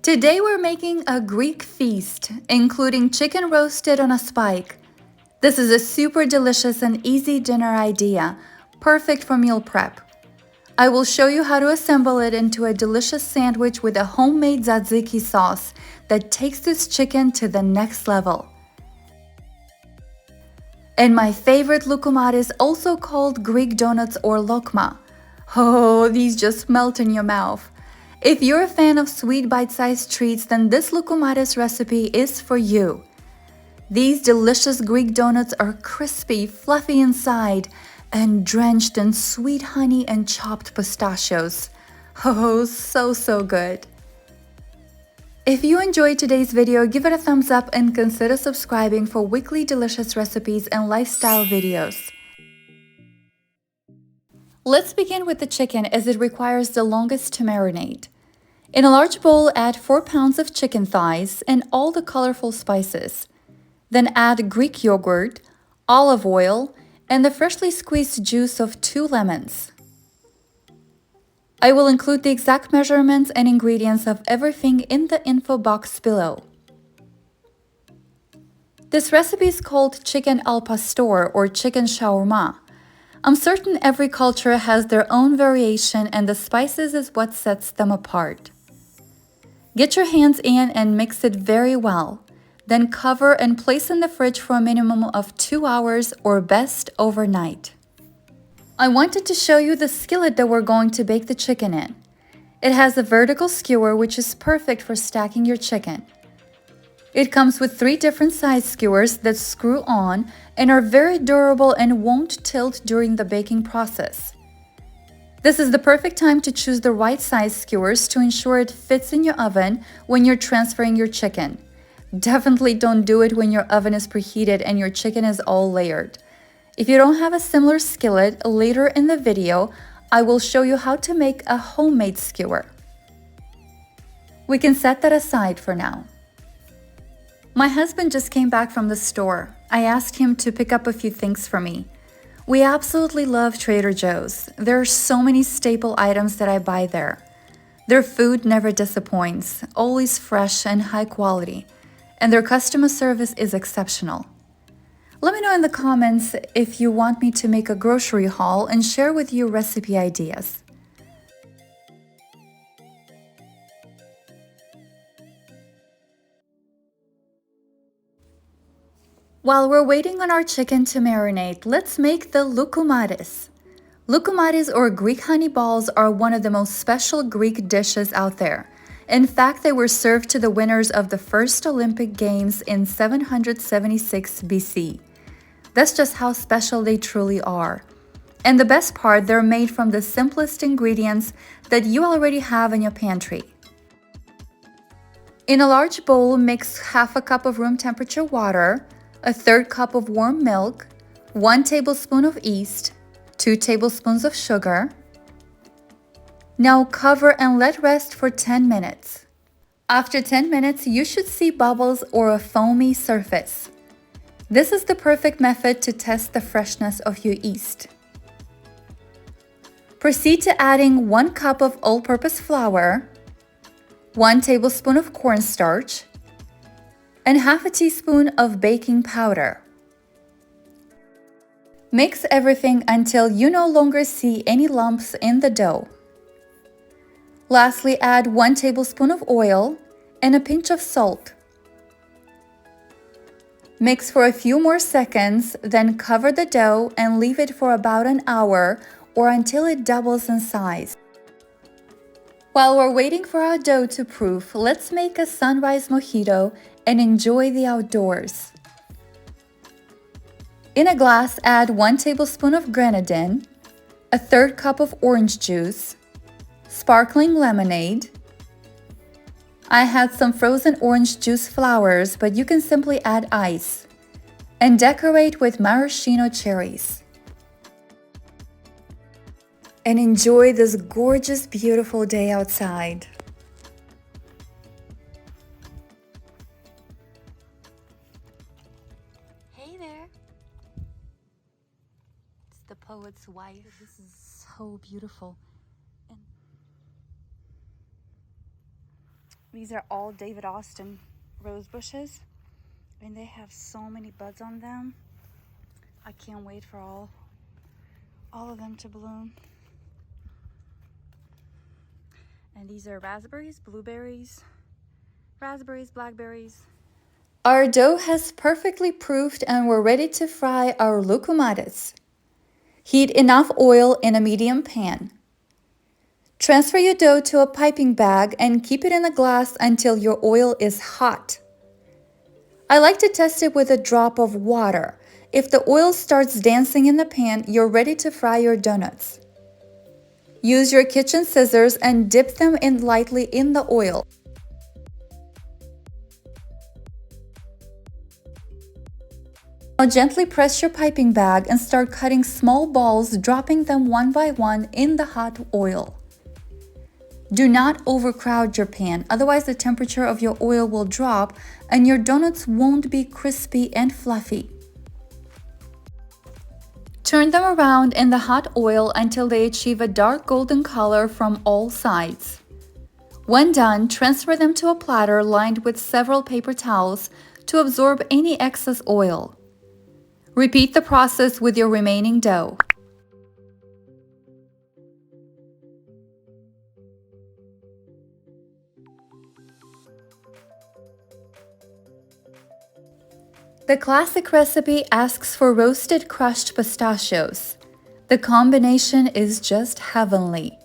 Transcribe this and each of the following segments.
Today we're making a Greek feast, including chicken roasted on a spike. This is a super delicious and easy dinner idea, perfect for meal prep. I will show you how to assemble it into a delicious sandwich with a homemade tzatziki sauce that takes this chicken to the next level. And my favorite loukoumades, also called Greek donuts or lokma. Oh, these just melt in your mouth. If you're a fan of sweet bite-sized treats, then this loukoumades recipe is for you. These delicious Greek donuts are crispy, fluffy inside, and drenched in sweet honey and chopped pistachios. Oh, so good. If you enjoyed today's video, give it a thumbs up and consider subscribing for weekly delicious recipes and lifestyle videos. Let's begin with the chicken as it requires the longest to marinate. In a large bowl, add 4 pounds of chicken thighs and all the colorful spices. Then add Greek yogurt, olive oil, and the freshly squeezed juice of 2 lemons. I will include the exact measurements and ingredients of everything in the info box below. This recipe is called chicken al pastor or chicken shawarma. I'm certain every culture has their own variation and the spices is what sets them apart. Get your hands in and mix it very well. Then cover and place in the fridge for a minimum of 2 hours or best overnight. I wanted to show you the skillet that we're going to bake the chicken in. It has a vertical skewer which is perfect for stacking your chicken. It comes with 3 different size skewers that screw on and are very durable and won't tilt during the baking process. This is the perfect time to choose the right size skewers to ensure it fits in your oven when you're transferring your chicken. Definitely don't do it when your oven is preheated and your chicken is all layered. If you don't have a similar skillet, later in the video, I will show you how to make a homemade skewer. We can set that aside for now. My husband just came back from the store. I asked him to pick up a few things for me. We absolutely love Trader Joe's. There are so many staple items that I buy there. Their food never disappoints, always fresh and high quality, and their customer service is exceptional. Let me know in the comments if you want me to make a grocery haul and share with you recipe ideas. While we're waiting on our chicken to marinate, let's make the loukoumades. Loukoumades or Greek honey balls are one of the most special Greek dishes out there. In fact, they were served to the winners of the first Olympic Games in 776 BC. That's just how special they truly are. And the best part, they're made from the simplest ingredients that you already have in your pantry. In a large bowl, mix half a cup of room temperature water, a third cup of warm milk, 1 tablespoon of yeast, 2 tablespoons of sugar. Now cover and let rest for 10 minutes. After 10 minutes, you should see bubbles or a foamy surface. This is the perfect method to test the freshness of your yeast. Proceed to adding 1 cup of all-purpose flour, 1 tablespoon of cornstarch, and half a teaspoon of baking powder. Mix everything until you no longer see any lumps in the dough. Lastly, add 1 tablespoon of oil and a pinch of salt. Mix for a few more seconds, then cover the dough and leave it for about an hour or until it doubles in size. While we're waiting for our dough to proof, let's make a sunrise mojito and enjoy the outdoors. In a glass, add 1 tablespoon of grenadine, a third cup of orange juice, sparkling lemonade. I had some frozen orange juice flowers, but you can simply add ice. And decorate with maraschino cherries. And enjoy this gorgeous, beautiful day outside. Hey there. It's the poet's wife. This is so beautiful. And These are all David Austin rose bushes, and they have so many buds on them. I can't wait for all of them to bloom. And these are raspberries, blueberries, raspberries, blackberries. Our dough has perfectly proofed and we're ready to fry our lucumades. Heat enough oil in a medium pan. Transfer your dough to a piping bag and keep it in a glass until your oil is hot. I like to test it with a drop of water. If the oil starts dancing in the pan, you're ready to fry your donuts. Use your kitchen scissors and dip them in lightly in the oil. Now gently press your piping bag and start cutting small balls, dropping them one by one in the hot oil. Do not overcrowd your pan, otherwise the temperature of your oil will drop and your donuts won't be crispy and fluffy. Turn them around in the hot oil until they achieve a dark golden color from all sides. When done, transfer them to a platter lined with several paper towels to absorb any excess oil. Repeat the process with your remaining dough. The classic recipe asks for roasted crushed pistachios. The combination is just heavenly.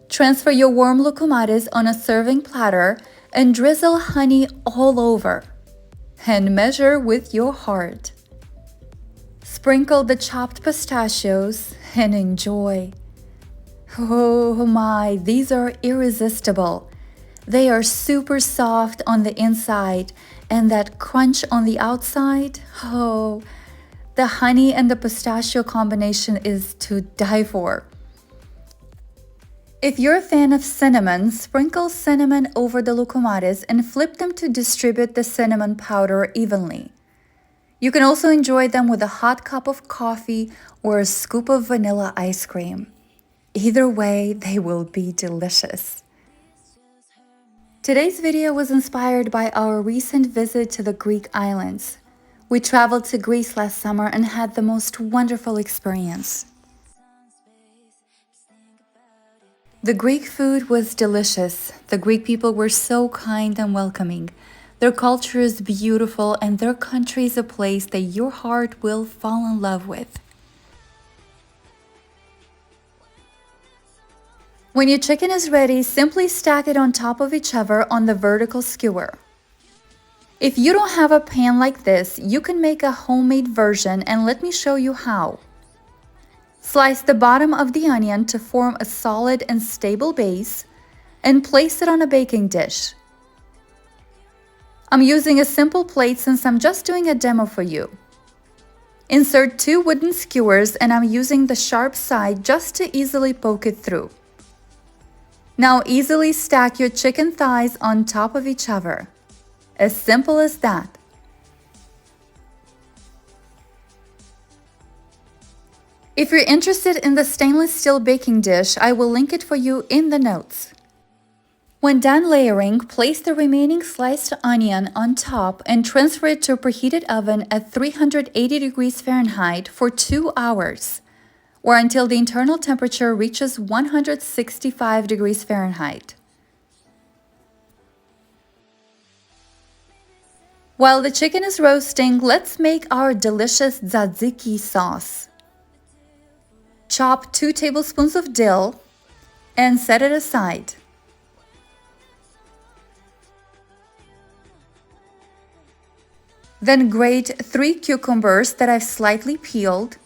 Transfer your warm lucumades on a serving platter and drizzle honey all over. And measure with your heart. Sprinkle the chopped pistachios and enjoy. Oh my, these are irresistible. They are super soft on the inside and that crunch on the outside. Oh, the honey and the pistachio combination is to die for. If you're a fan of cinnamon, sprinkle cinnamon over the lucumades and flip them to distribute the cinnamon powder evenly. You can also enjoy them with a hot cup of coffee or a scoop of vanilla ice cream. Either way, they will be delicious. Today's video was inspired by our recent visit to the Greek islands. We traveled to Greece last summer and had the most wonderful experience. The Greek food was delicious. The Greek people were so kind and welcoming. Their culture is beautiful and their country is a place that your heart will fall in love with. When your chicken is ready, simply stack it on top of each other on the vertical skewer. If you don't have a pan like this, you can make a homemade version and let me show you how. Slice the bottom of the onion to form a solid and stable base and place it on a baking dish. I'm using a simple plate since I'm just doing a demo for you. Insert 2 wooden skewers and I'm using the sharp side just to easily poke it through. Now easily stack your chicken thighs on top of each other. As simple as that. If you're interested in the stainless steel baking dish, I will link it for you in the notes. When done layering, place the remaining sliced onion on top and transfer it to a preheated oven at 380 degrees Fahrenheit for 2 hours. Or until the internal temperature reaches 165 degrees Fahrenheit. While the chicken is roasting, let's make our delicious tzatziki sauce. Chop 2 tablespoons of dill and set it aside. Then grate 3 cucumbers that I've slightly peeled.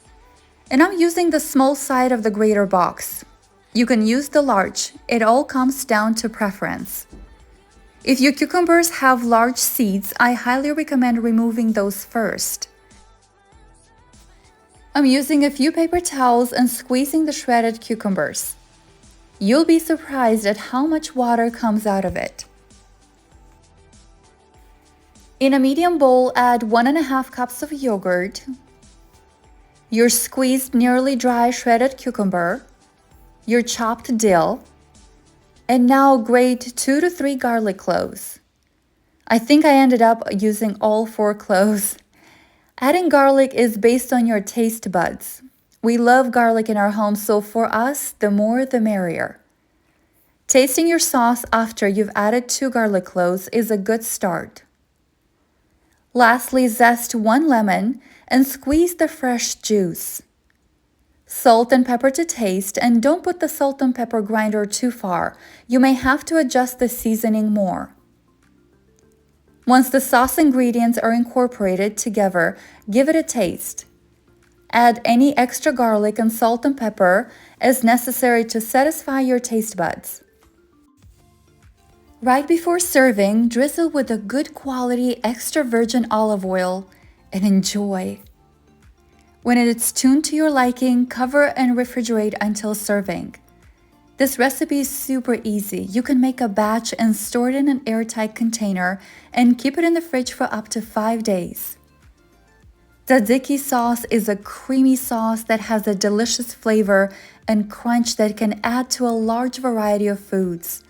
And I'm using the small side of the grater box. You can use the large. It all comes down to preference. If your cucumbers have large seeds, I highly recommend removing those first. I'm using a few paper towels and squeezing the shredded cucumbers. You'll be surprised at how much water comes out of it. In a medium bowl, add 1.5 cups of yogurt, your squeezed nearly dry shredded cucumber, your chopped dill, And now grate 2 to 3 garlic cloves. I think I ended up using all 4 cloves. Adding garlic is based on your taste buds. We love garlic in our home, so for us, the more the merrier. Tasting your sauce after you've added 2 garlic cloves is a good start. Lastly, zest 1 lemon and squeeze the fresh juice. Salt and pepper to taste, and don't put the salt and pepper grinder too far. You may have to adjust the seasoning more. Once the sauce ingredients are incorporated together, give it a taste. Add any extra garlic and salt and pepper as necessary to satisfy your taste buds. Right before serving, drizzle with a good quality extra virgin olive oil and enjoy. When it's tuned to your liking, cover and refrigerate until serving. This recipe is super easy. You can make a batch and store it in an airtight container and keep it in the fridge for up to 5 days. Tzatziki sauce is a creamy sauce that has a delicious flavor and crunch that can add to a large variety of foods.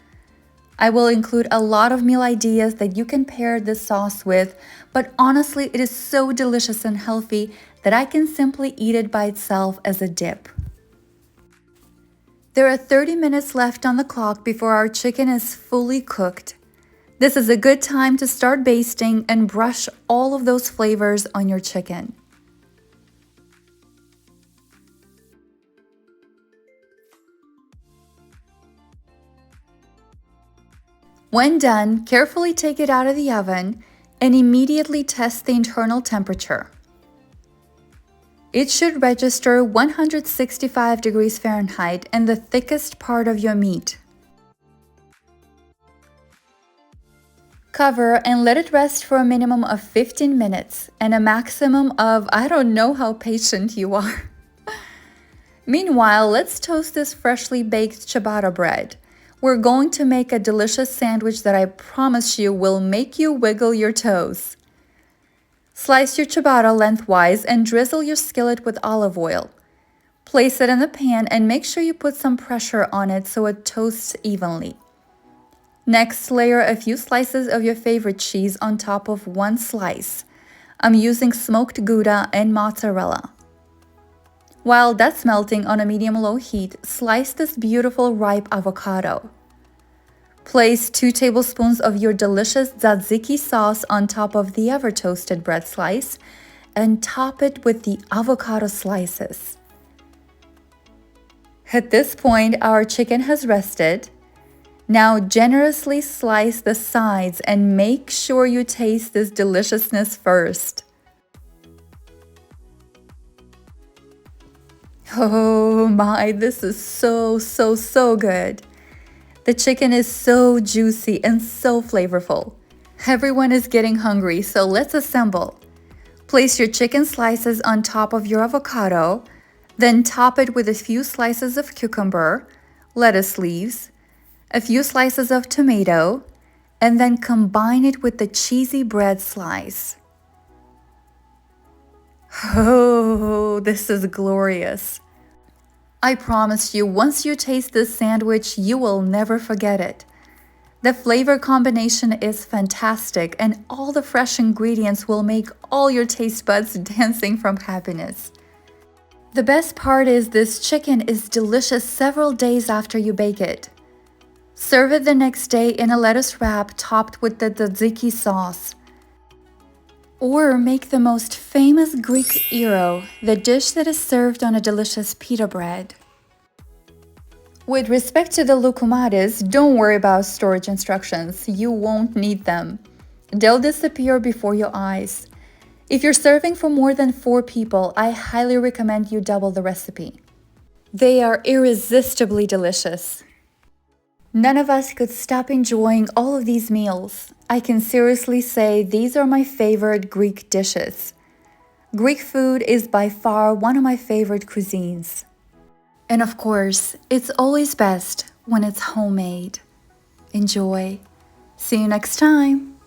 I will include a lot of meal ideas that you can pair this sauce with, but honestly, it is so delicious and healthy that I can simply eat it by itself as a dip. There are 30 minutes left on the clock before our chicken is fully cooked. This is a good time to start basting and brush all of those flavors on your chicken. When done, carefully take it out of the oven and immediately test the internal temperature. It should register 165 degrees Fahrenheit in the thickest part of your meat. Cover and let it rest for a minimum of 15 minutes and a maximum of I don't know how patient you are. Meanwhile, let's toast this freshly baked ciabatta bread. We're going to make a delicious sandwich that I promise you will make you wiggle your toes. Slice your ciabatta lengthwise and drizzle your skillet with olive oil. Place it in the pan and make sure you put some pressure on it so it toasts evenly. Next, layer a few slices of your favorite cheese on top of one slice. I'm using smoked Gouda and mozzarella. While that's melting on a medium-low heat, slice this beautiful ripe avocado. Place 2 tablespoons of your delicious tzatziki sauce on top of the ever-toasted bread slice and top it with the avocado slices. At this point, our chicken has rested. Now generously slice the sides and make sure you taste this deliciousness first. Oh my, this is so good. The chicken is so juicy and so flavorful. Everyone is getting hungry, so let's assemble. Place your chicken slices on top of your avocado, then top it with a few slices of cucumber, lettuce leaves, a few slices of tomato, and then combine it with the cheesy bread slice. Oh, this is glorious. I promise you, once you taste this sandwich, you will never forget it. The flavor combination is fantastic, and all the fresh ingredients will make all your taste buds dancing from happiness. The best part is this chicken is delicious several days after you bake it. Serve it the next day in a lettuce wrap topped with the tzatziki sauce. Or make the most famous Greek gyro, the dish that is served on a delicious pita bread. With respect to the loukoumades, don't worry about storage instructions. You won't need them. They'll disappear before your eyes. If you're serving for more than 4 people, I highly recommend you double the recipe. They are irresistibly delicious. None of us could stop enjoying all of these meals. I can seriously say these are my favorite Greek dishes. Greek food is by far one of my favorite cuisines. And of course, it's always best when it's homemade. Enjoy. See you next time.